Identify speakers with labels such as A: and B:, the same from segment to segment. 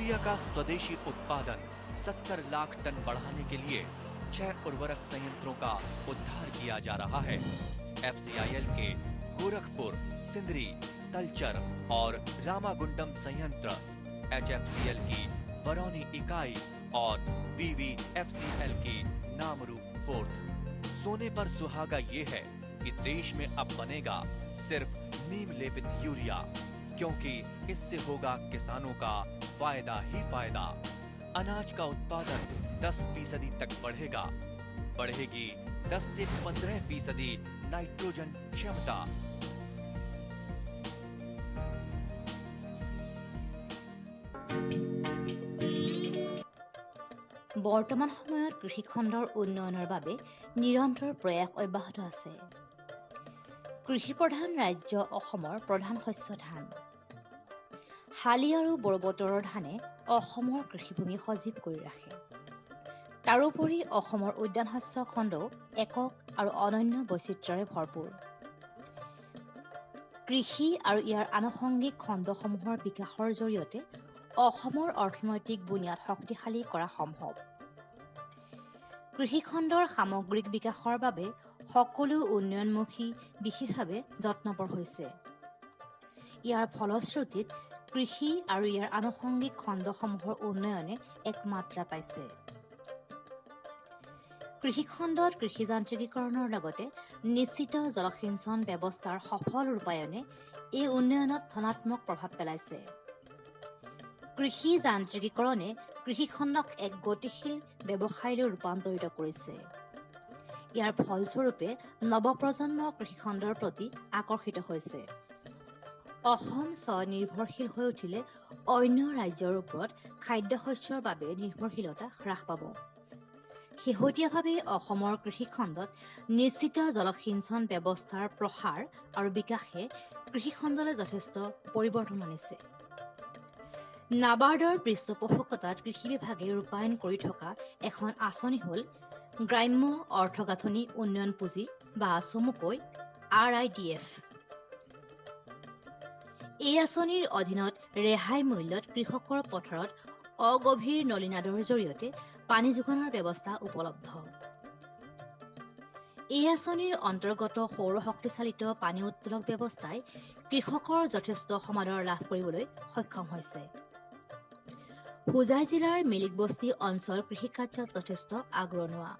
A: Urea का स्वदेशी उत्पादन 70 लाख टन बढ़ाने के लिए 6 उर्वरक संयंत्रों का उद्धार किया जा रहा है। FCIL के गोरखपुर, सिंदरी, तलचर और रामागुंडम संयंत्र, HFCL की बरौनी इकाई और BVFCL की नामरू फोर्थ। सोने पर सुहागा ये है कि देश में अब बनेगा सिर्फ नीम लेपित यूरिया, क्योंकि इससे होगा किसानों का फायदा ही फायदा। अनाज का उत्पादन 10% तक बढ़ेगा। बढ़ेगी 10 से 15% नाइट्रोजन क्षमता।
B: বৰ্তমান সময়ত কৃষি খণ্ডৰ উন্নয়নৰ বাবে নিৰন্তৰ প্ৰয়াস অব্যাহত আছে। কৃষি প্ৰধান ৰাজ্য অসমৰ প্ৰধান শস্য ধান। শালি আৰু বড়ো বতৰৰ ধানে অসমৰ কৃষিভূমি সজীৱ কৰি ৰাখে। তাৰোপৰি অসমৰ উদ্যান শস্য খণ্ডও একক আৰু অনন্য বৈচিত্ৰ্যৰে ভৰপূৰ। কৃষি আৰু ইয়াৰ আনুষংগিক খণ্ডসমূহৰ বিকাশৰ জৰিয়তে অসমৰ অৰ্থনৈতিক বুনিয়াদ শক্তিশালী কৰা সম্ভৱ। কৃষিখণ্ডৰ সামগ্ৰিক বিকাশৰ বাবে সকলো উন্নয়নমুখী বিশেষভাৱে যত্নপৰ হৈছে। ইয়াৰ ফলশ্ৰুতিত কৃষি আৰু ইয়াৰ আনুষংগিক খণ্ডসমূহৰ উন্নয়নে এক মাত্ৰা পাইছে। কৃষিখণ্ডত কৃষিযান্ত্ৰিকীকৰণৰ লগতে নিশ্চিত জলসিঞ্চন ব্যৱস্থাৰ সফল ৰূপায়ণে এই উন্নয়নত ধনাত্মক প্ৰভাৱ পেলাইছে। কৃষি যান্ত্ৰিকীকৰণে কৃষিখণ্ডক এক গতিশীল ব্যৱসায়লৈ ৰূপান্তৰিত কৰিছে। ইয়াৰ ফলস্বৰূপে নৱপ্ৰজন্ম কৃষিখণ্ডৰ প্ৰতি আকৰ্ষিত হৈছে। অসম স্বনিৰ্ভৰশীল হৈ উঠিলে অন্য ৰাজ্যৰ ওপৰত খাদ্যশস্যৰ বাবে নিৰ্ভৰশীলতা হ্ৰাস পাব। শেহতীয়াভাৱে অসমৰ কৃষিখণ্ডত নিশ্চিত জলসিঞ্চন ব্যৱস্থাৰ প্ৰসাৰ আৰু বিকাশে কৃষিখণ্ডলৈ যথেষ্ট পৰিৱৰ্তন আনিছে। নাবাৰ্ডৰ পৃষ্ঠপোষকতাত কৃষি বিভাগে ৰূপায়ণ কৰি থকা এখন আঁচনি হ'ল গ্ৰাম্য অৰ্থগাঁথনি উন্নয়ন পুঁজি বা চমুকৈ RIDF। এই আঁচনিৰ অধীনত ৰেহাই মূল্যত কৃষকৰ পথাৰত অগভীৰ নলীনাদৰ জৰিয়তে পানী যোগানৰ ব্যৱস্থা উপলব্ধ। এই আঁচনিৰ অন্তৰ্গত সৌৰ শক্তিচালিত পানী উত্তোলক ব্যৱস্থাই কৃষকৰ যথেষ্ট সমাদৰ লাভ কৰিবলৈ সক্ষম হৈছে। হোজাই জিলাৰ মিলিকবস্তি অঞ্চল কৃষিকাৰ্যত যথেষ্ট আগৰণুৱা।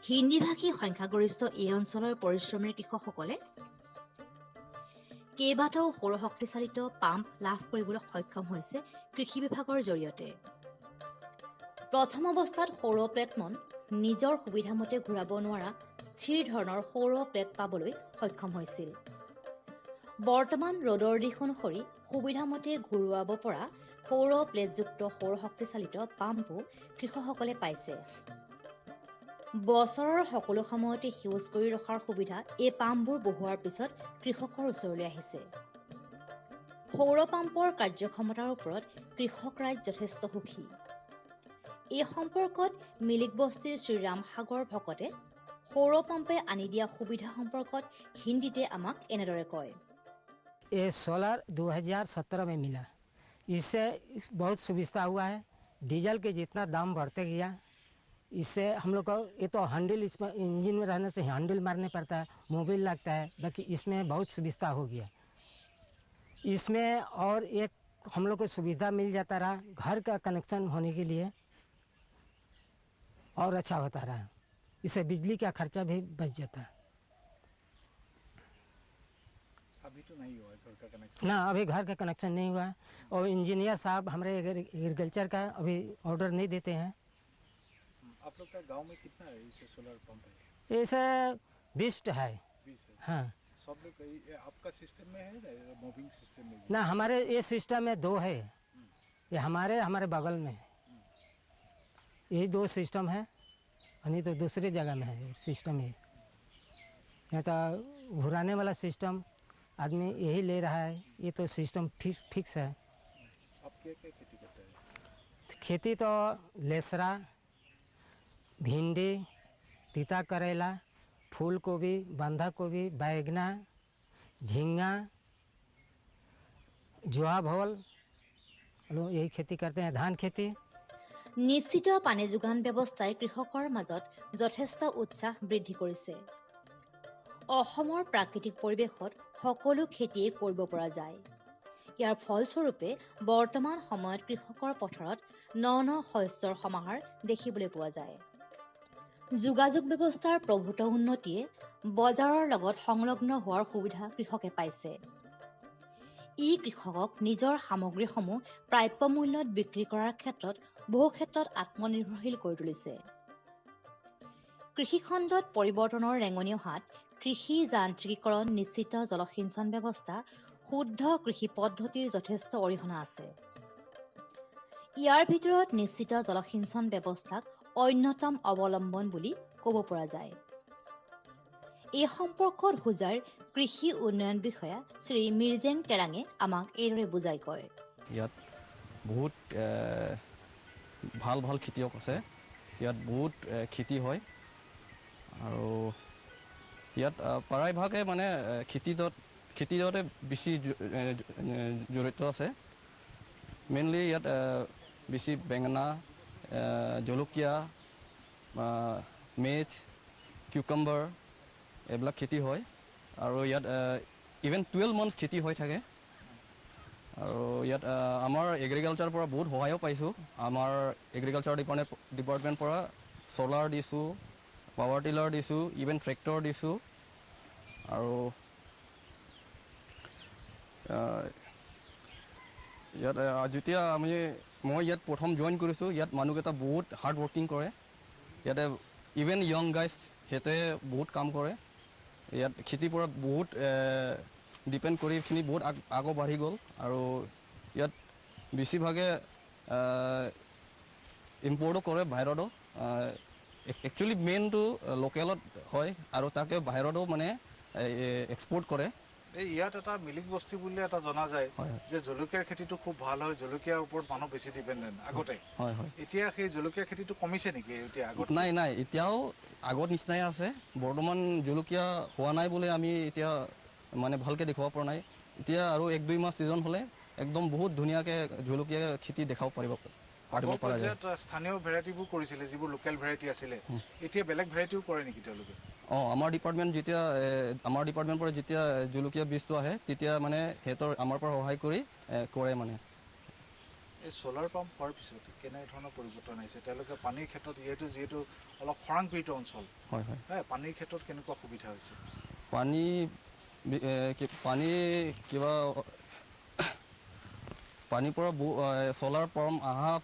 B: হিন্দীভাষী সংখ্যাগৰিষ্ঠ এই অঞ্চলৰ পৰিশ্ৰমী কৃষকসকলে কেইবাটাও সৌৰ শক্তিচালিত পাম্প লাভ কৰিবলৈ সক্ষম হৈছে কৃষি বিভাগৰ জৰিয়তে। প্ৰথম অৱস্থাত সৌৰ প্লেটমন নিজৰ সুবিধামতে ঘূৰাব নোৱাৰা স্থিৰ ধৰণৰ সৌৰ প্লেট পাবলৈ সক্ষম হৈছিল। বৰ্তমান ৰ'দৰ দিশ অনুসৰি সুবিধামতে ঘূৰোৱাব পৰা সৌৰ প্লেটযুক্ত সৌৰ শক্তিচালিত পাম্পো কৃষকসকলে পাইছে। বছৰৰ সকলো সময়তে সেউজ কৰি ৰখাৰ সুবিধা এই পাম্পবোৰ বহুৱাৰ পিছত কৃষকৰ ওচৰলৈ আহিছে। সৌৰ পাম্পৰ কাৰ্যক্ষমতাৰ ওপৰত কৃষক ৰাইজ যথেষ্ট সুখী। এই সম্পৰ্কত মিলিকবস্তিৰ শ্ৰীৰাম সাগৰ ভকতে সৌৰ পাম্পে আনি দিয়া সুবিধা সম্পৰ্কত হিন্দীতে আমাক এনেদৰে কয়।
C: ये सोलर 2017 में मिला। इससे बहुत सुविधा हुआ है। डीजल के जितना दाम बढ़ते गया, इससे हम लोग को ये तो हैंडल इसमें इंजन में रहने से हैंडल मारने पड़ता है, मोबिल लगता है, बाकी इसमें बहुत सुविधा हो गया। इसमें और एक हम लोग को सुविधा मिल जाता रहा, घर का कनेक्शन होने के लिए और अच्छा होता रहा। इससे बिजली का खर्चा भी बच जाता है।
D: अभी तो नहीं हुआ घर का कनेक्शन?
C: ना, अभी घर का कनेक्शन नहीं हुआ है। और इंजीनियर साहब हमारे एग्रीकल्चर का अभी ऑर्डर नहीं देते हैं।
D: आप लोग का गांव में कितना है इसे सोलर पंप है?
C: ऐसे 20 है।
D: 20 है।
C: हाँ,
D: सब लोग ये आपका सिस्टम में है ना, मूविंग सिस्टम में भी?
C: ना हमारे ये सिस्टम में 2 है। ये हमारे बगल में है। यही 2 सिस्टम है, नहीं तो दूसरी जगह में है सिस्टम है। नहीं तो घुराने वाला सिस्टम आदमी यही ले रहा है। ये तो सिस्टम फिक्स है।
D: आप क्या क्या खेती करते हैं?
C: खेती तो लेसरा, भिंडी, तीता करेला, फूल गोभी, बंधा गोभी, बैगना, झींगा, जुआ भोल हम लोग यही खेती करते हैं, धान खेती।
B: নিশ্চিত পানী যোগান ব্যৱস্থাই কৃষকৰ মাজত যথেষ্ট উৎসাহ বৃদ্ধি কৰিছে। অসমৰ প্ৰাকৃতিক পৰিৱেশত সকলো খেতিয়ে কৰিব পৰা যায়। ইয়াৰ ফলস্বৰূপে বৰ্তমান সময়ত কৃষকৰ পথাৰত ন শস্যৰ সমাহাৰ দেখিবলৈ পোৱা যায়। যোগাযোগ ব্যৱস্থাৰ প্ৰভূত উন্নতিয়ে বজাৰৰ লগত সংলগ্ন হোৱাৰ সুবিধা কৃষকে পাইছে। ই কৃষকক নিজৰ সামগ্ৰীসমূহ প্ৰাপ্য মূল্যত বিক্ৰী কৰাৰ ক্ষেত্ৰত বহু ক্ষেত্ৰত আত্মনিৰ্ভৰশীল কৰি তুলিছে। কৃষিখণ্ডত পৰিৱৰ্তনৰ ৰেঙনি অহাত কৃষি যান্ত্ৰিকীকৰণ, নিশ্চিত জলসিঞ্চন ব্যৱস্থা, শুদ্ধ কৃষি পদ্ধতিৰ যথেষ্ট অৰিহণা আছে। ইয়াৰ ভিতৰত নিশ্চিত জলসিঞ্চন ব্যৱস্থাক অন্যতম অৱলম্বন বুলি ক'ব পৰা যায়। এই সম্পৰ্কত হোজাৰ কৃষি উন্নয়ন বিষয়া শ্ৰী মিৰ্জেং টেৰাঙে আমাক এইদৰে বুজাই কয়।
E: ইয়াত বহুত ভাল ভাল খেতিয়ক আছে, ইয়াত বহুত খেতি হয় আৰু ইয়াত প্ৰায়ভাগে মানে খেতিতে বেছি জড়িত আছে। মেইনলি ইয়াত বেছি বেঙেনা, জলকীয়া, মেথ, কিউকাম্বাৰ এইবিলাক খেতি হয় আৰু ইয়াত ইভেন 12 মান্থছ খেতি হৈ থাকে। আৰু ইয়াত আমাৰ এগ্ৰিকালচাৰৰ পৰা বহুত সহায়ো পাইছোঁ। আমাৰ এগ্ৰিকালচাৰ ডিপাৰ্টমেণ্টৰ পৰা চ'লাৰ দিছোঁ, পাৱাৰ টিলাৰ দিছোঁ, ইভেন ট্ৰেক্টৰ দিছোঁ। আৰু ইয়াত যেতিয়া মই ইয়াত প্ৰথম জইন কৰিছোঁ, ইয়াত মানুহকেইটা বহুত হাৰ্ড ৱৰ্কিং কৰে। ইয়াতে ইভেন য়ং গাইজ সিহঁতে বহুত কাম কৰে। ইয়াত খেতিৰ পৰা বহুত ডিপেণ্ড কৰি এইখিনি বহুত আগবাঢ়ি গ'ল আৰু ইয়াত বেছিভাগে ইম্পৰ্টো কৰে বাহিৰতো। একচুৱেলি মেইনটো লোকেলত হয় আৰু তাকে বাহিৰতো মানে এক্সপৰ্ট কৰে।
D: ইয়াত এটা মিলিক বস্তি বুলি এটা জনা যায় যে জলকীয়াৰ খেতিটো খুব ভাল হয়, জলকীয়াৰ ওপৰত মানুহ বেছি ডিপেণ্ডেণ্ট আগতে।
E: হয় হয়।
D: এতিয়া সেই জলকীয়া খেতিটো কমিছে নেকি এতিয়া আগত?
E: নাই, এতিয়াও আগত নিচিনাই আছে। বৰ্তমান জলকীয়া হোৱা নাই বুলি আমি এতিয়া মানে ভালকৈ দেখুৱাব পৰা নাই। এতিয়া আৰু 1-2 মাহ ছিজন হ'লে একদম বহুত ধুনীয়াকৈ জলকীয়া খেতি দেখাব পাৰিব পৰা যায়।
D: স্থানীয় ভেৰাইটিবোৰ কৰিছিলে যিবোৰ লোকেল ভেৰাইটি আছিলে, এতিয়া বেলেগ ভেৰাইটিও কৰে নেকি তেওঁলোকে?
E: আমাৰ ডিপাৰ্টমেণ্টৰ পৰা যেতিয়া জলকীয়া বীজটো আহে তেতিয়া মানে সিহঁতৰ আমাৰ পৰা সহায় কৰি কৰে মানে।
D: এই চ'লাৰ পাম্প হোৱাৰ পিছত কেনেধৰণৰ পৰিৱৰ্তন আহিছে? তেওঁলোকে পানীৰ ক্ষেত্ৰত যিহেতু অলপ খৰাংপীড়িত অঞ্চল, হয়, পানীৰ ক্ষেত্ৰত কেনেকুৱা সুবিধা হৈছে?
E: পানীৰ পৰা চ'লাৰ পাম্প অহা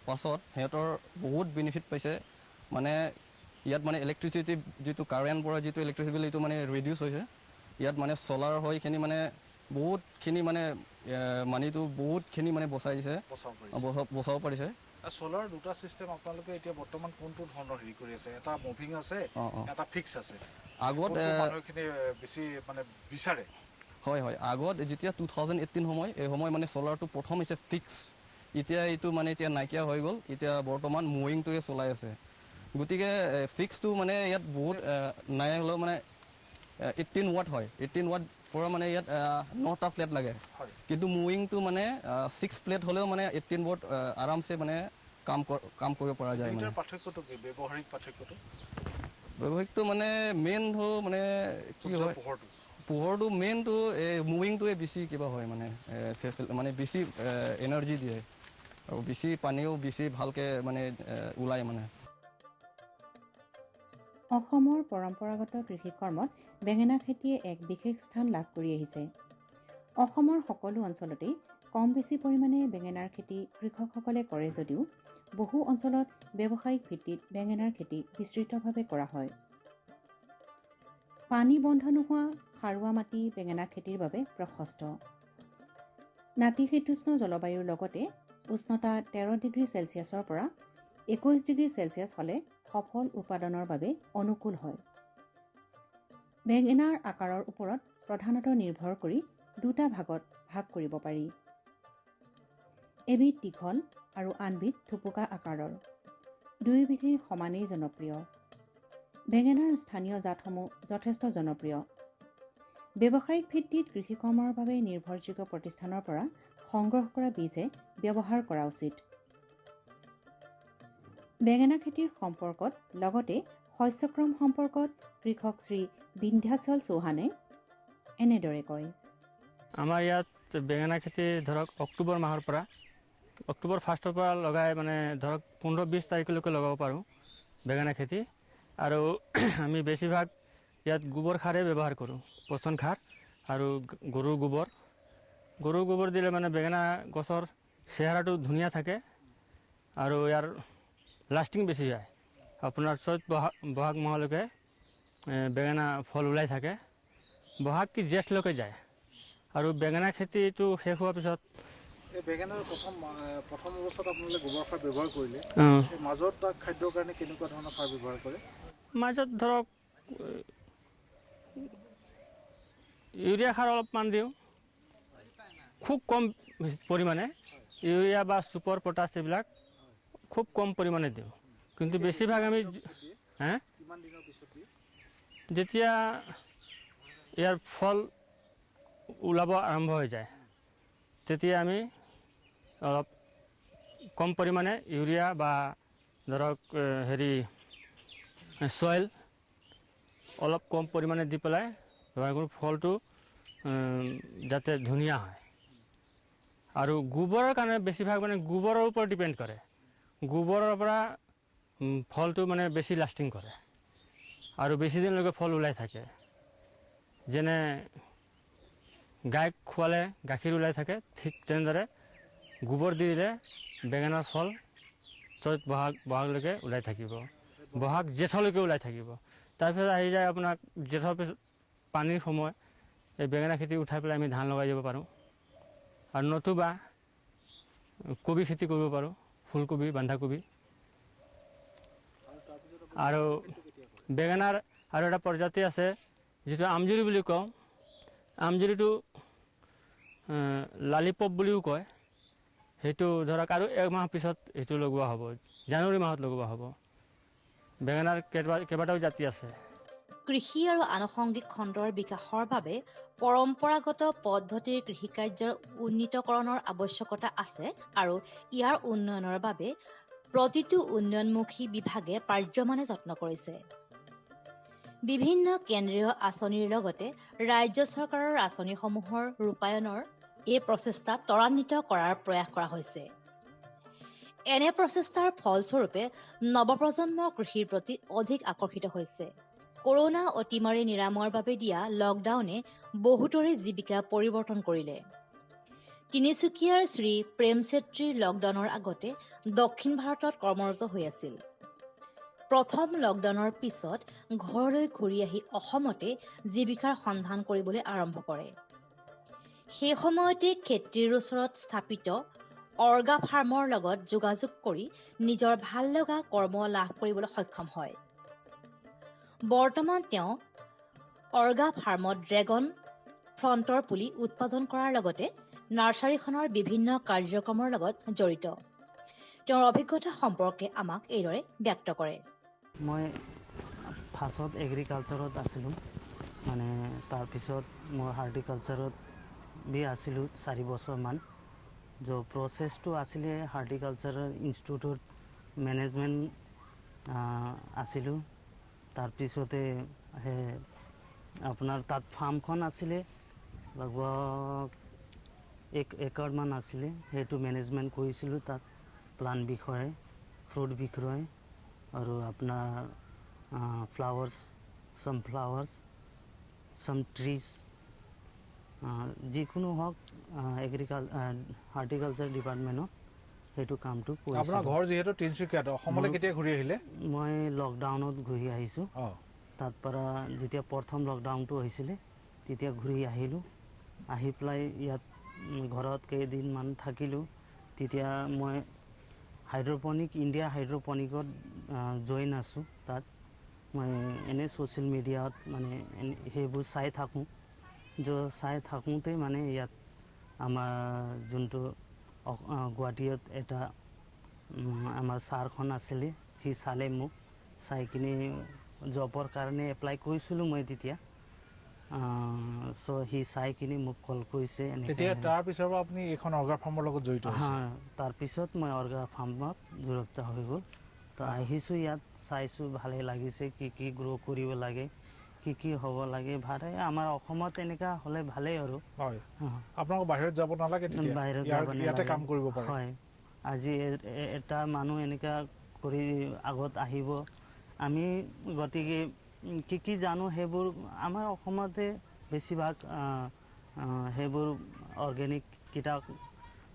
E: পাছত সিহঁতৰ বহুত বেনিফিট পাইছে। মানে ইয়াত মানে ইলেক্ট্ৰিচিটি যিটো কাৰেণ্ট পৰা যিটো ইলেক্ট্ৰিচিটি বিল এইটো মানে ৰিডিউচ হৈছে। ইয়াত মানে চ'লাৰ হৈখিনি মানে বহুতখিনি মানে মানিটো বহুতখিনি মানে বচাই দিছে, বচাব পাৰিছে।
D: চ'লাৰ দুটা চিষ্টেম আপোনালোকে এতিয়া বৰ্তমান কোনটো ধৰণৰ হেৰি কৰি আছে? এটা মুভিং আছে, এটা ফিক্স আছে। আগত মানুহখিনি বেছি মানে বিচাৰে?
E: হয়, আগত যেতিয়া 2018 এই সময় মানে চ'লাৰটো প্ৰথম হৈছে ফিক্স। এতিয়া এইটো মানে এতিয়া নাইকিয়া হৈ গ'ল। এতিয়া বৰ্তমান মুভিংটোৱে চলাই আছে। গতিকে ফিক্সটো মানে ইয়াত বহুত নাই হ'লেও মানে 18 ৱাট হয়। 18 ৱাট পৰা মানে ইয়াত 9টা ফ্লেট লাগে। কিন্তু মুভিংটো মানে 6 ফ্লেট হ'লেও মানে 18 ৱাট আৰামছে মানে কাম কৰিব পৰা যায়। মানে
D: পাৰ্থক্যটো কি? ব্যৱহাৰিক
E: ব্যৱহাৰিকটো মানে মেইন মানে কি হয়, পোহৰটো মেইনটো মুভিংটোৱে বেছি কিবা হয় মানে বেছি এনাৰ্জি দিয়ে আৰু বেছি পানীও বেছি ভালকৈ মানে ওলায় মানে।
F: অসমৰ পৰম্পৰাগত কৃষিকৰ্মত বেঙেনা খেতিয়ে এক বিশেষ স্থান লাভ কৰি আহিছে। অসমৰ সকলো অঞ্চলতেই কম বেছি পৰিমাণে বেঙেনাৰ খেতি কৃষকসকলে কৰে যদিও বহু অঞ্চলত ব্যৱসায়িক ভিত্তিত বেঙেনাৰ খেতি বিস্তৃতভাৱে কৰা হয়। পানী বন্ধ নোহোৱা সাৰুৱা মাটি বেঙেনা খেতিৰ বাবে প্ৰশস্ত। নাতিশীতোষ্ণ জলবায়ুৰ লগতে উষ্ণতা 13 ডিগ্ৰী চেলছিয়াছৰ পৰা 21 ডিগ্ৰী চেলছিয়াছ হ'লে সফল উৎপাদনৰ বাবে অনুকূল হয়। বেঙেনাৰ আকাৰৰ ওপৰত প্ৰধানতঃ নিৰ্ভৰ কৰি দুটা ভাগত ভাগ কৰিব পাৰি। এবিধ দীঘল আৰু আনবিধ থুপুকা আকাৰৰ। দুয়োবিধেই সমানেই জনপ্ৰিয়। বেঙেনাৰ স্থানীয় জাতসমূহ যথেষ্ট জনপ্ৰিয়। ব্যৱসায়িক ভিত্তিত কৃষিকৰ্মৰ বাবে নিৰ্ভৰযোগ্য প্ৰতিষ্ঠানৰ পৰা সংগ্ৰহ কৰা বীজহে ব্যৱহাৰ কৰা উচিত। বেঙেনা খেতিৰ সম্পৰ্কত লগতে শস্যক্ৰম সম্পৰ্কত কৃষক শ্ৰী বিন্ধ্যাচল চৌহানে এনেদৰে কয়।
C: আমাৰ ইয়াত বেঙেনা খেতি ধৰক অক্টোবৰ মাহৰ পৰা অক্টোবৰ 1ৰ পৰা লগাই মানে ধৰক 15-20 তাৰিখলৈকে লগাব পাৰোঁ বেঙেনা খেতি। আৰু আমি বেছিভাগ ইয়াত গোবৰ সাৰেই ব্যৱহাৰ কৰোঁ, পচন সাৰ আৰু গৰুৰ গোবৰ দিলে মানে বেঙেনা গছৰ চেহেৰাটো ধুনীয়া থাকে আৰু ইয়াৰ লাষ্টিং বেছি যায়। আপোনাৰ চৈত বহাগ মাহলৈকে বেঙেনা ফল ওলাই থাকে, বহাগ কি জেঠলৈকে যায়। আৰু বেঙেনা খেতিটো শেষ হোৱাৰ পিছত
D: এই বেঙেনাৰ প্ৰথম অৱস্থাত আপোনালোকে গোবৰ সাৰ ব্যৱহাৰ কৰিলে, মাজত তাক খাদ্যৰ কাৰণে কেনেকুৱা ধৰণৰ সাৰ ব্যৱহাৰ কৰে?
C: মাজত ধৰক ইউৰিয়া সাৰ অলপমান দিওঁ, খুব কম পৰিমাণে। ইউৰিয়া বা সুপাৰ পটাছ এইবিলাক খুব কম পৰিমাণে দিওঁ, কিন্তু বেছিভাগ আমি যেতিয়া ইয়াৰ ফল ওলাব আৰম্ভ হৈ যায় তেতিয়া আমি অলপ কম পৰিমাণে ইউৰিয়া বা ধৰক চইল অলপ কম পৰিমাণে দি পেলাই ব্যৱহাৰ কৰোঁ, ফলটো যাতে ধুনীয়া হয়। আৰু গোবৰৰ কাৰণে বেছিভাগ মানে গোবৰৰ ওপৰত ডিপেণ্ড কৰে, গোবৰৰ পৰা ফলটো মানে বেছি লাষ্টিং কৰে আৰু বেছি দিনলৈকে ফল ওলাই থাকে। যেনে গাইক খোৱালে গাখীৰ ওলাই থাকে, ঠিক তেনেদৰে গোবৰ দি দিলে বেঙেনাৰ ফল চৈত বহাগলৈকে ওলাই থাকিব, বহাগ জেঠলৈকে ওলাই থাকিব। তাৰপিছত আহি যায় আপোনাক জেঠৰ পিছত পানীৰ সময়, এই বেঙেনা খেতি উঠাই পেলাই আমি ধান লগাই দিব পাৰোঁ। আৰু নতুবা কবি খেতি কৰিব পাৰোঁ, ফুলকবি, বন্ধাকবি। আৰু বেঙেনাৰ আৰু এটা প্ৰজাতি আছে যিটো আমজুৰি বুলি কওঁ। আমজুৰিটো লালিপপ বুলিও কয়। সেইটো ধৰক আৰু 1 মাহ পিছত সেইটো লগোৱা হ'ব, জানুৱাৰী মাহত লগোৱা হ'ব। বেঙেনাৰ কেইবাটাও জাতি আছে।
B: কৃষি আৰু আনুষংগিক খণ্ডৰ বিকাশৰ বাবে পৰম্পৰাগত পদ্ধতিৰ কৃষিকাৰ্যৰ উন্নীতকৰণৰ আৱশ্যকতা আছে আৰু ইয়াৰ উন্নয়নৰ বাবে প্ৰতিটো উন্নয়নমুখী বিভাগে পাৰ্যমানে যত্ন কৰিছে। বিভিন্ন কেন্দ্ৰীয় আঁচনিৰ লগতে ৰাজ্য চৰকাৰৰ আঁচনিসমূহৰ ৰূপায়ণৰ এই প্ৰচেষ্টা ত্বৰান্বিত কৰাৰ প্ৰয়াস কৰা হৈছে। এনে প্ৰচেষ্টাৰ ফলস্বৰূপে নৱপ্ৰজন্ম কৃষিৰ প্ৰতি অধিক আকৰ্ষিত হৈছে। কৰোনা অতিমাৰী নিৰাময়ৰ বাবে দিয়া লকডাউনে বহুতৰে জীৱিকা পৰিৱৰ্তন কৰিলে। তিনিচুকীয়াৰ শ্ৰী প্ৰেম চেত্ৰীৰ লকডাউনৰ আগতে দক্ষিণ ভাৰতত কৰ্মৰত হৈ আছিল। প্ৰথম লকডাউনৰ পিছত ঘৰলৈ ঘূৰি আহি অসমতে জীৱিকাৰ সন্ধান কৰিবলৈ আৰম্ভ কৰে। সেই সময়তে খেতিৰ ওচৰত স্থাপিত অৰ্গা ফাৰ্মৰ লগত যোগাযোগ কৰি নিজৰ ভাল লগা কৰ্ম লাভ কৰিবলৈ সক্ষম হয়। বৰ্তমান তেওঁ অৰ্গা ফাৰ্মত ড্ৰেগন ফ্ৰণ্টৰ পুলি উৎপাদন কৰাৰ লগতে নাৰ্চাৰীখনৰ বিভিন্ন কাৰ্যক্ৰমৰ লগত জড়িত। তেওঁৰ অভিজ্ঞতা সম্পৰ্কে আমাক এইদৰে ব্যক্ত কৰে।
G: মই ফাৰ্ষ্টত এগ্ৰিকালচাৰত আছিলোঁ, মানে তাৰপিছত মই হাৰ্টিকালচাৰত আছিলোঁ 4 বছৰমান। প্ৰচেছটো আছিলে হাৰ্টিকালচাৰৰ ইনষ্টিটিউটত মেনেজমেণ্ট আছিলোঁ। তাৰপিছতে আপোনাৰ তাত ফাৰ্মখন আছিলে, লগভগ 1 একৰমান আছিলে। সেইটো মেনেজমেণ্ট কৰিছিলোঁ তাত, প্লাণ্ট বিষয়ে, ফ্ৰুট বিষয়ে আৰু আপোনাৰ ফ্লাৱাৰ্ছ, ছানফ্লাৱাৰ্ছ, ছাম ট্ৰিজ, যিকোনো হওক হাৰ্টিকালচাৰ ডিপাৰ্টমেণ্টত সেইটো কামটো কৰিছোঁ।
D: আপোনাৰ ঘৰ যিহেতু তিনিচুকীয়াত, অসমলৈ কেতিয়া ঘূৰি আহিলে?
G: মই লকডাউনত ঘূৰি আহিছোঁ। তাৰ পৰা যেতিয়া প্ৰথম লকডাউনটো হৈছিলে তেতিয়া ঘূৰি আহিলোঁ। আহি পেলাই ইয়াত ঘৰত কেইদিনমান থাকিলোঁ। তেতিয়া মই ইণ্ডিয়া হাইড্ৰপনিকত জইন আছোঁ। তাত মই এনেই ছ'চিয়েল মিডিয়াত মানে সেইবোৰ চাই থাকোঁতে মানে ইয়াত আমাৰ যোনটো গুৱাহাটীত এটা আমাৰ ছাৰখন আছিলে, সি চালে মোক, চাই কিনে জবৰ কাৰণে এপ্লাই কৰিছিলোঁ মই তেতিয়া। চ' সি চাই কিনি মোক কল কৰিছে
D: তেতিয়া তাৰ পিছৰ পৰা আপুনি এইখন অৰ্গা ফাৰ্মৰ লগত জড়িত হৈছে
G: তাৰপিছত মই অৰ্গা ফাৰ্মত জড়িত হৈ গ'ল তো আহিছোঁ ইয়াত চাইছোঁ ভালেই লাগিছে কি গ্ৰ' কৰিব লাগে কি হ'ব লাগে ভালে আমাৰ অসমত এনেকুৱা হ'লে ভালেই আৰু
D: হয় আপোনালোক বাহিৰত যাব নালাগে
G: বাহিৰত
D: ইয়াতে কাম কৰিব পাৰে
G: হয় আজি এটা মানুহ এনেকুৱা কৰি আগত আহিব আমি গতিকে কি জানো সেইবোৰ আমাৰ অসমতে বেছিভাগ সেইবোৰ অৰ্গেনিক কিটা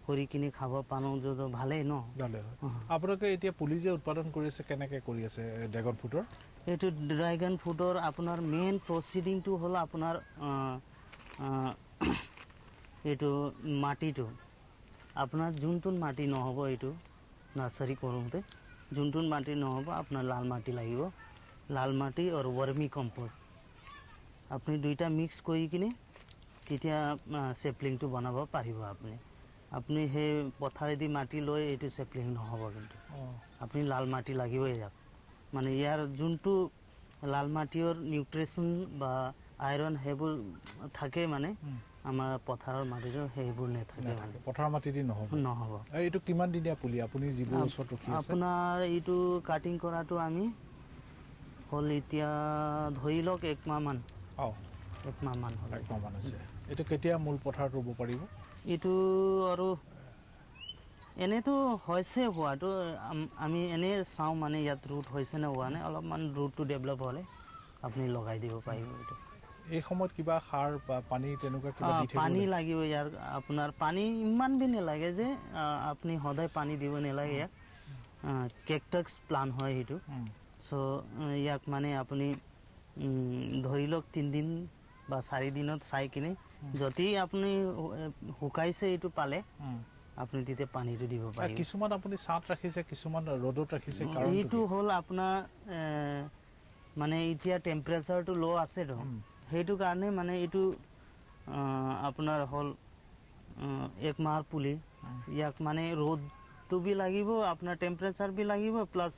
G: কৰি কিনি খাব পাৰোঁ যদি ভালেই ন
D: ভালে হয় আপোনালোকে এতিয়া পুলি যে উৎপাদন কৰি আছে কেনেকৈ কৰি আছে ড্ৰেগন ফ্ৰুটৰ
G: এইটো ড্ৰেগন ফ্ৰুটৰ আপোনাৰ মেইন প্ৰচিডিংটো হ'ল আপোনাৰ এইটো মাটিটো আপোনাৰ যোনটো মাটি নহ'ব এইটো নাৰ্চাৰী কৰোঁতে যোনটো মাটি নহ'ব আপোনাৰ লাল মাটি লাগিব লাল মাটি আৰু ৱাৰ্মি কম্পোষ্ট আপুনি দুইটা মিক্স কৰি কিনে তেতিয়া চেপলিংটো বনাব পাৰিব আপুনি সেই পথাৰেদি মাটি লৈ এইটো চেপলিং নহ'ব কিন্তু আপুনি লাল মাটি লাগিবই ইয়াক মানে ইয়াৰ যোনটো লাল মাটিৰ নিউট্ৰিশ্যন বা আইৰণ সেইবোৰ থাকে মানে আমাৰ পথাৰৰ মাটিটো সেইবোৰ নাথাকে মানে
D: পথাৰৰ মাটি দি নহ'ব এইটো কিমান দিনীয়া পুলি আপুনি যিবোৰ ওচৰত ৰখি আছে
G: আপোনাৰ এইটো কাটিং কৰাটো আমি হ'ল এতিয়া ধৰি লওক এক মাহ মান
D: হৈছে এইটো কেতিয়া মূল পথাৰত ৰুব পাৰিব
G: এইটো আৰু এনেতো হৈছে হোৱাটো আমি এনেই চাওঁ মানে ইয়াত ৰুট হৈছে নে হোৱা নাই অলপমান ৰুটটো ডেভেলপ হ'লে আপুনি লগাই দিব পাৰিব এইটো
D: এই সময়ত কিবা সাৰ বা পানী তেনেকুৱা কিবা দি থাকিব
G: পানী লাগিব ইয়াৰ আপোনাৰ পানী ইমান বি নালাগে যে আপুনি সদায় পানী দিব নালাগে ইয়াক কেকটাছ প্লান হয় সেইটো চ' ইয়াক মানে আপুনি ধৰি লওক 3 দিন বা 4 দিনত চাই কিনে যদি আপুনি শুকাইছে এইটো পালে আপুনি তেতিয়া পানীটো দিব পাৰিব
D: কিছুমান আপুনি ছাঁত ৰাখিছে কিছুমান ৰ'দত ৰাখিছে
G: এইটো হ'ল আপোনাৰ মানে এতিয়া টেম্পাৰেচাৰটো ল' আছেতো সেইটো কাৰণে মানে এইটো আপোনাৰ হ'ল 1 মাহৰ পুলি ইয়াক মানে ৰ'দটো বি লাগিব আপোনাৰ টেম্পাৰেচাৰ বি লাগিব প্লাছ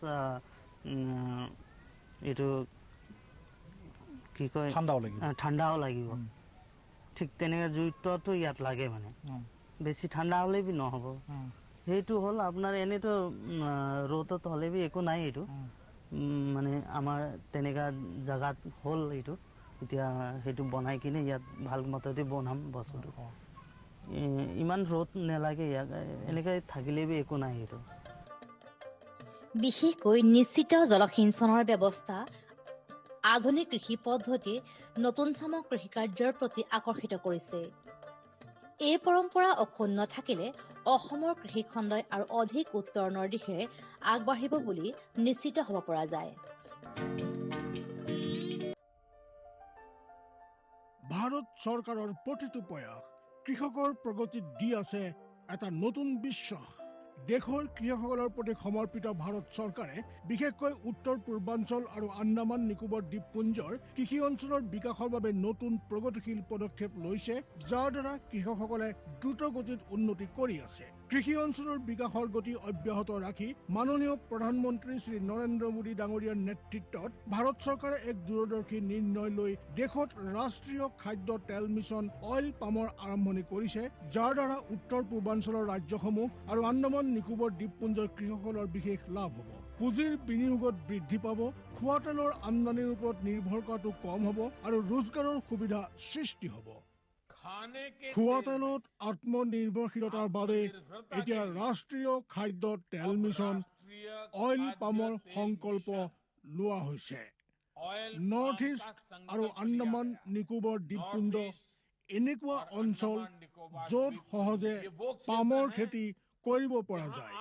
G: এইটো কি কয় ঠাণ্ডাও লাগিব ঠিক তেনেকৈ জুইটো ইয়াত লাগে মানে বেছি ঠাণ্ডা হ'লে বি নহ'ব সেইটো হ'ল আপোনাৰ এনেতো ৰ'দত হ'লে বি একো নাই এইটো মানে আমাৰ তেনেকুৱা জেগাত হ'ল এইটো এতিয়া সেইটো বনাই কিনে ইয়াত ভাল মতেদি বনাম বস্তুটো ইমান ৰ'দ নালাগে ইয়াক এনেকৈ থাকিলে বি একো নাই এইটো
B: বিশেষকৈ নিশ্চিত জলসিঞ্চনৰ ব্যৱস্থা আধুনিক কৃষি পদ্ধতি নতুন চামৰ কৃষিকাৰ্যৰ প্ৰতি আকৰ্ষিত কৰিছে এই পৰম্পৰা অক্ষুণ্ণ থাকিলে অসমৰ কৃষিখণ্ডই আৰু অধিক উত্তৰণৰ দিশেৰে আগবাঢ়িব বুলি নিশ্চিত হ'ব পৰা যায়
H: ভাৰত চৰকাৰৰ প্ৰতিটো প্ৰয়াস কৃষকৰ প্ৰগতিত দি আছে এটা নতুন বিশ্বাস দেশৰ কৃষকসকলৰ প্ৰতি সমৰ্পিত ভাৰত চৰকাৰে বিশেষকৈ উত্তৰ পূৰ্বাঞ্চল আৰু আন্দামান নিকোবৰ দ্বীপপুঞ্জৰ কৃষি অঞ্চলৰ বিকাশৰ বাবে নতুন প্ৰগতিশীল পদক্ষেপ লৈছে যাৰ দ্বাৰা কৃষকসকলে দ্ৰুত গতিত উন্নতি কৰি আছে কৃষি অঞ্চলৰ বিকাশৰ গতি অব্যাহত ৰাখি মাননীয় প্ৰধানমন্ত্ৰী শ্ৰী নৰেন্দ্ৰ মোদী ডাঙৰীয়াৰ নেতৃত্বত ভাৰত চৰকাৰে এক দূৰদৰ্শী নিৰ্ণয় লৈ দেশত ৰাষ্ট্ৰীয় খাদ্য তেল মিছন অইল পামৰ আৰম্ভণি কৰিছে যাৰ দ্বাৰা উত্তৰ পূৰ্বাঞ্চলৰ ৰাজ্যসমূহ আৰু আন্দামান নিকোবৰ দ্বীপপুঞ্জৰ কৃষকসকলৰ বিশেষ লাভ হ'ব পুঁজিৰ বিনিয়োগত বৃদ্ধি পাব খোৱা তেলৰ আমদানিৰ ওপৰত নিৰ্ভৰ কৰাটো কম হ'ব আৰু ৰোজগাৰৰ সুবিধা সৃষ্টি হ'ব খোৱা তেলত আত্মনিৰ্ভৰশীলতাৰ বাবে এতিয়া ৰাষ্ট্ৰীয় খাদ্য তেল মিছন অইল পামৰ সংকল্প লোৱা হৈছে নৰ্থ ইষ্ট আৰু আন্দামান নিকোবৰ দ্বীপপুঞ্জ এনেকুৱা অঞ্চল য'ত সহজে পামৰ খেতি কৰিব পৰা যায়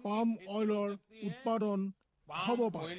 H: পাম অইলৰ উৎপাদন হ'ব পাৰে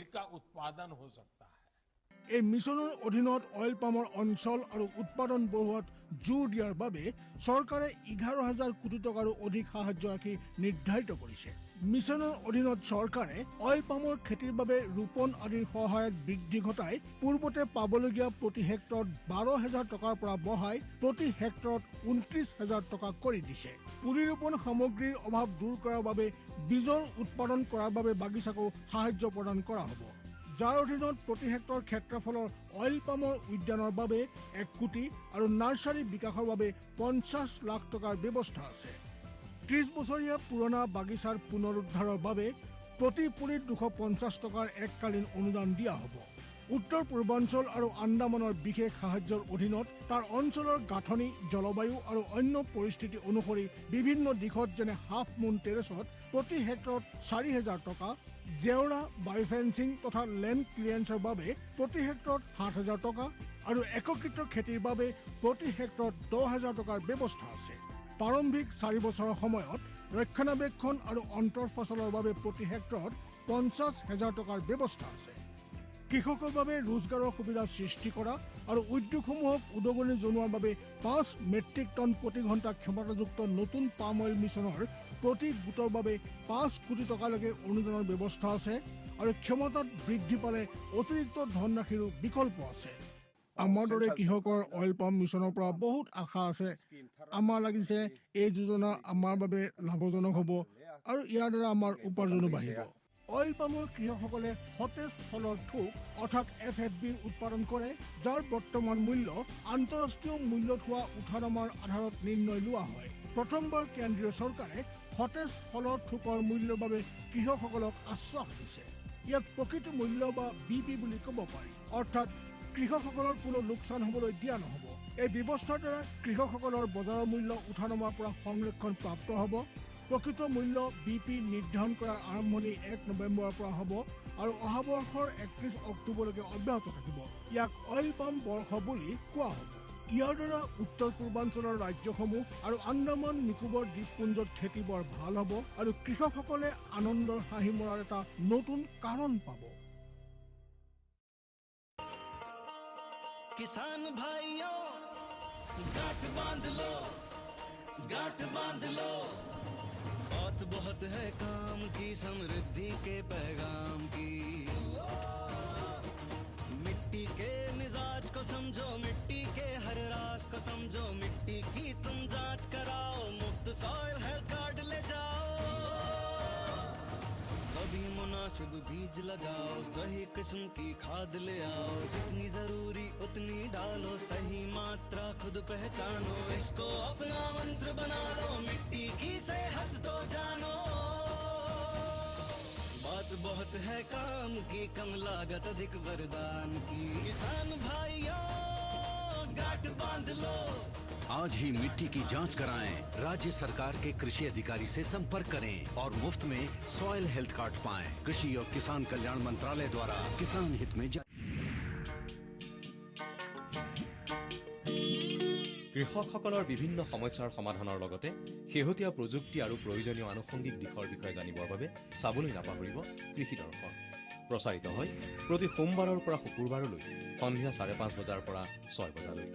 H: এই মিছনৰ অধীনত অইল পামৰ অঞ্চল আৰু উৎপাদন বঢ়োৱাত জোৰ দিয়াৰ বাবে চৰকাৰে 11,000 কোটি টকাৰো অধিক সাহায্য ৰাখি নিৰ্ধাৰিত কৰিছে মিছনৰ অধীনত চৰকাৰে অইল পামৰ খেতিৰ বাবে ৰোপণ আদিৰ সহায়ত বৃদ্ধি ঘটাই পূৰ্বতে পাবলগীয়া প্ৰতি হেক্টৰত 12,000 টকাৰ পৰা বঢ়াই প্ৰতি হেক্টৰত 29,000 টকা কৰি দিছে পুলি ৰোপণ সামগ্ৰীৰ অভাৱ দূৰ কৰাৰ বাবে বীজৰ উৎপাদন কৰাৰ বাবে বাগিচাকো সাহায্য প্ৰদান কৰা হ'ব যাৰ অধীনত প্ৰতি হেক্টৰ ক্ষেত্ৰফলৰ অইল পামৰ উদ্যানৰ বাবে 1 কোটি আৰু নাৰ্চাৰী বিকাশৰ বাবে 50 লাখ টকাৰ ব্যৱস্থা আছে। 30 বছৰীয়া পুৰণা বাগিচাৰ পুনৰুদ্ধাৰৰ বাবে প্ৰতি পুলিত 250 টকাৰ এককালীন অনুদান দিয়া হ'ব। উত্তৰ পূৰ্বাঞ্চল আৰু আন্দামানৰ বিশেষ সাহায্যৰ অধীনত তাৰ অঞ্চলৰ গাঁথনি, জলবায়ু আৰু অন্য পৰিস্থিতি অনুসৰি বিভিন্ন দিশত যেনে হাফ মুন টেৰেছত প্ৰতি হেক্টৰত 4,000 টকা, জেওৰা, বায়োফেন্সিং তথা লেণ্ড ক্লিয়াৰেন্সৰ বাবে প্ৰতি হেক্টৰত 7,000 টকা আৰু একত্ৰিত খেতিৰ বাবে প্ৰতি হেক্টৰত 10,000 টকাৰ ব্যৱস্থা আছে। প্ৰাৰম্ভিক 4 বছৰৰ সময়ত ৰক্ষণাবেক্ষণ আৰু অন্তৰ্ফচলৰ বাবে প্ৰতি হেক্টৰত 50,000 টকাৰ ব্যৱস্থা আছে। কৃষকৰ বাবে ৰোজগাৰৰ সুবিধা সৃষ্টি কৰা আৰু উদ্যোগসমূহক উদগনি জনোৱাৰ বাবে 5 মেট্ৰিক টন প্ৰতি ঘণ্টা ক্ষমতাযুক্ত নতুন পাম অইল মিছনৰ প্ৰতি গোটৰ বাবে 5 কোটি টকালৈকে অনুদানৰ ব্যৱস্থা আছে আৰু ক্ষমতাত বৃদ্ধি পালে অতিৰিক্ত ধনৰাশিৰো বিকল্প আছে। আমাৰ দৰে কৃষকৰ অইল পাম মিছনৰ পৰা বহুত আশা আছে। আমাৰ লাগিছে এই যোজনা আমাৰ বাবে লাভজনক হ'ব আৰু ইয়াৰ দ্বাৰা আমাৰ উপাৰ্জনো বাঢ়িব। অইল পামৰ কৃষকসকলে সতেজ ফলৰ থোক অৰ্থাৎ FFB উৎপাদন কৰে, যাৰ বৰ্তমান মূল্য আন্তঃৰাষ্ট্ৰীয় মূল্যত হোৱা উঠানামাৰ আধাৰত নিৰ্ণয় লোৱা হয়। প্ৰথমবাৰ কেন্দ্ৰীয় চৰকাৰে সতেজ ফলৰ থোকৰ মূল্যৰ বাবে কৃষকসকলক আশ্বাস দিছে। ইয়াক প্ৰকৃত মূল্য বা BP বুলি ক'ব পাৰি, অৰ্থাৎ কৃষকসকলৰ কোনো লোকচান হ'বলৈ দিয়া নহ'ব। এই ব্যৱস্থাৰ দ্বাৰা কৃষকসকলৰ বজাৰৰ মূল্য উঠানমাৰ পৰা সংৰক্ষণ প্ৰাপ্ত হ'ব। প্ৰকৃত মূল্য BP নিৰ্ধাৰণ কৰাৰ আৰম্ভণি 1 নৱেম্বৰৰ পৰা হ'ব আৰু অহা বৰ্ষৰ 31 অক্টোবৰলৈকে অব্যাহত থাকিব। ইয়াক অইল পাম বৰ্ষ বুলি কোৱা হ'ব। ইয়াৰ দ্বাৰা উত্তৰ পূৰ্বাঞ্চলৰ ৰাজ্যসমূহ আৰু আন্দামান নিকোবৰ দ্বীপপুঞ্জত খেতি বৰ ভাল হ'ব আৰু কৃষকসকলে আনন্দৰ হাঁহি মৰাৰ এটা নতুন কাৰণ পাব।
I: किसान भाइयों गांठ बांध लो, गांठ बांध लो, बहुत बहुत है काम की, समृद्धि के पैगाम की। मिट्टी के मिजाज को समझो, मिट्टी के हर राज को समझो, मिट्टी की तुम जांच कराओ, मुफ्त सॉइल हेल्थ कार्ड ले जाओ। कभी मुनासिब बीज लगाओ, सही किस्म की खाद ले आओ, जितनी जरूरी उतनी डालो, सही मात्रा खुद पहचानो, इसको अपना मंत्र बना लो, मिट्टी की सेहत तो जानो। बात बहुत है काम की, कम लागत अधिक वरदान की, किसान भाइयों गांठ बांध लो।
J: आज ही मिट्टी की जांच कराएं, राज्य सरकार के कृषि अधिकारी से संपर्क करें और मुफ्त में सॉइल हेल्थ कार्ड पाएं। कृषि और किसान कल्याण मंत्रालय द्वारा किसान हित में
K: কৃষকসকলৰ বিভিন্ন সমস্যাৰ সমাধানৰ লগতে শেহতীয়া প্ৰযুক্তি আৰু প্ৰয়োজনীয় আনুষংগিক দিশৰ বিষয়ে জানিবৰ বাবে চাবলৈ নাপাহৰিব কৃষি দৰ্শন। প্ৰচাৰিত হয় প্ৰতি সোমবাৰৰ পৰা শুকুৰবাৰলৈ সন্ধিয়া 5:30 বজাৰ পৰা 6 বজালৈ।